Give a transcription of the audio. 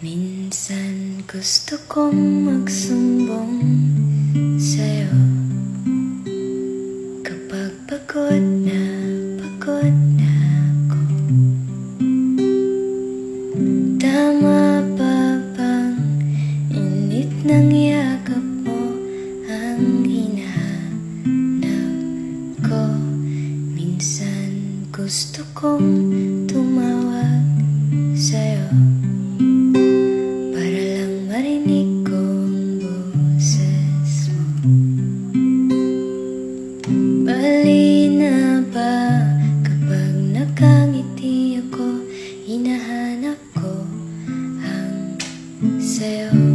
Minsan gusto kong magsumbong sa'yo kapag pagod na ako. Tama pa bang init ng yakap mo ang hinahanap ko? Minsan gusto kong tumawag sa'yo para lang marinig ko ang boses mo. Bali na ba kapag nakangiti ako, hinahanap ko ang sayo?